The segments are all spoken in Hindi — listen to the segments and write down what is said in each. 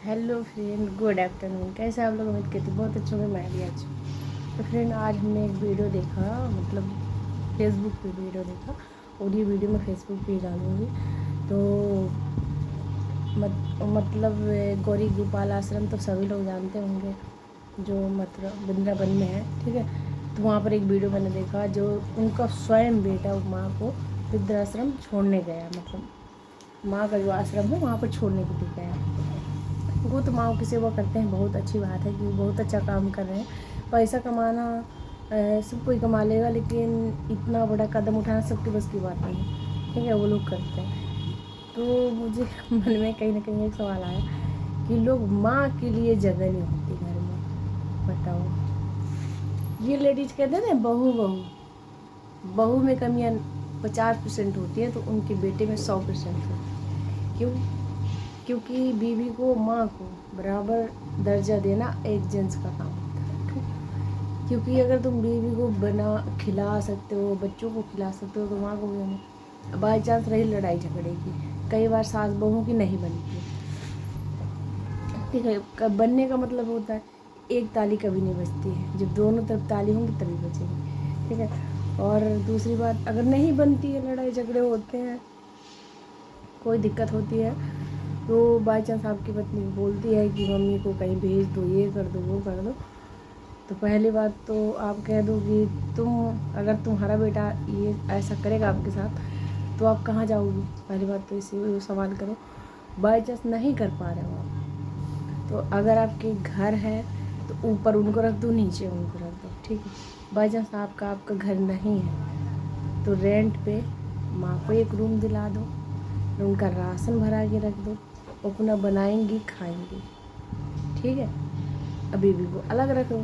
Hello friend, good afternoon. कैसे आप लोग? उम्मीद करती बहुत अच्छे होंगे, मैं भी अच्छी हूँ। तो फ्रेंड, आज हमने एक वीडियो देखा, मतलब फेसबुक पे वीडियो देखा, और ये वीडियो मैं फेसबुक पे ही डालूँगी। तो मतलब गौरी गोपाल आश्रम तो सभी लोग जानते होंगे, जो मतलब वृंदावन में है, ठीक है। तो वहाँ पर एक वीडियो मैंने देखा, जो उनका स्वयं बेटा माँ को वृद्धाश्रम छोड़ने गया, मतलब माँ का जो आश्रम है वहाँ पर छोड़ने के लिए गया। वो तो माँ की सेवा करते हैं, बहुत अच्छी बात है कि वो बहुत अच्छा काम कर रहे हैं। पैसा कमाना सब कोई कमा लेगा, लेकिन इतना बड़ा कदम उठाना सबके बस की बात नहीं है, ठीक है। वो लोग करते हैं। तो मुझे मन में कहीं ना कहीं एक सवाल आया कि लोग माँ के लिए जगह नहीं होती घर में, बताओ। ये लेडीज कहते हैं ना, बहू बहू बहू में कमियाँ 50% होती है, तो उनके बेटे में 100% होती है। क्यों? क्योंकि बीवी को, माँ को बराबर दर्जा देना एक जेंट्स का काम होता है। क्योंकि अगर तुम बीवी को बना खिला सकते हो, बच्चों को खिला सकते हो, तो माँ को भी नहीं। बाई चांस रही लड़ाई झगड़े की, कई बार सास बहू की नहीं बनती, ठीक है। बनने का मतलब होता है एक ताली कभी नहीं बजती है, जब दोनों तरफ ताली होंगी तभी बजेगी, ठीक है। और दूसरी बात, अगर नहीं बनती है, लड़ाई झगड़े होते हैं, कोई दिक्कत होती है, तो बाई चांस आपकी पत्नी बोलती है कि मम्मी को कहीं भेज दो, ये कर दो, वो कर दो, तो पहली बात तो आप कह दो कि अगर तुम्हारा बेटा ये ऐसा करेगा आपके साथ, तो आप कहाँ जाओगी? पहली बात तो इसी सवाल करो। बाई चांस नहीं कर पा रहे हो आप, तो अगर आपके घर है तो ऊपर उनको रख दो, नीचे उनको रख दो, ठीक है। बाई चांस आपका घर नहीं है, तो रेंट पे माँ को एक रूम दिला दो, उनका राशन भरा के रख दो, अपना बनाएंगी खाएंगी, ठीक है। अभी भी वो अलग रख दो,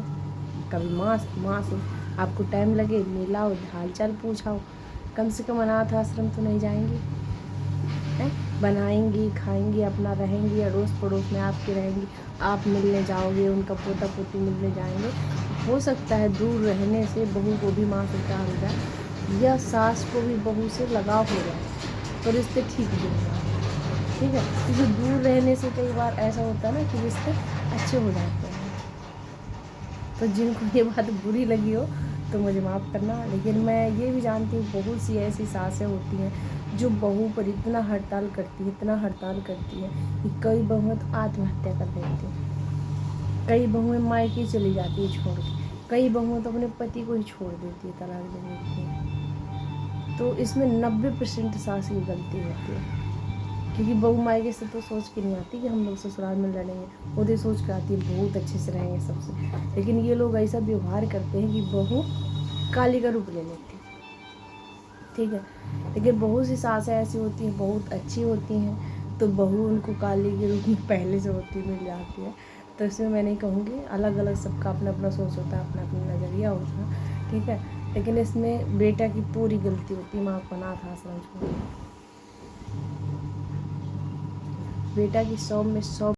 कभी माँ से आपको टाइम लगे मिलाओ, हाल चाल पूछाओ, कम से कम अनाथ आश्रम तो नहीं जाएंगी, हैं? बनाएंगी खाएंगी, अपना रहेंगी, अड़ोस पड़ोस में आपके रहेंगी, आप मिलने जाओगे, उनका पोता पोती मिलने जाएंगे। हो सकता है दूर रहने से बहू को भी माँ से प्यार हो जाए, या सास को भी बहू से लगाव हो जाए, तो रिश्ते ठीक भी हो जाए, ठीक है। क्योंकि दूर रहने से कई बार ऐसा होता है ना कि रिश्ते अच्छे हो जाते हैं। तो जिनको ये बात बुरी लगी हो तो मुझे माफ़ करना, लेकिन मैं ये भी जानती हूँ बहुत सी ऐसी सासें होती हैं जो बहू पर इतना हड़ताल करती है, इतना हड़ताल करती है कि कई बहुएं तो आत्महत्या कर लेती हैं, कई बहुएं मायके चली जाती है छोड़ के, कई बहुएं तो अपने पति को ही छोड़ देती है, तलाक दे देती है। तो इसमें 90% सास की गलती होती है, क्योंकि बहू मायके से तो सोच के नहीं आती कि हम लोग ससुराल में लड़ेंगे, वो तो सोच के आती है बहुत अच्छे से रहेंगे सबसे। लेकिन ये लोग ऐसा व्यवहार करते हैं कि बहू काली का रूप ले लेती है, ठीक है। लेकिन बहुत सी सासें ऐसी होती हैं, बहुत अच्छी होती हैं, तो बहू उनको काली के रूप में पहले से होती मिल जाती है। तो इसमें मैं नहीं कहूँगी, अलग अलग सबका अपना अपना सोच होता है, अपना अपना नज़रिया होता है, ठीक है। लेकिन इसमें बेटा की पूरी गलती होती है, माँ को अनाथ आश्रम छोड़ना। बेटा की 100 में 100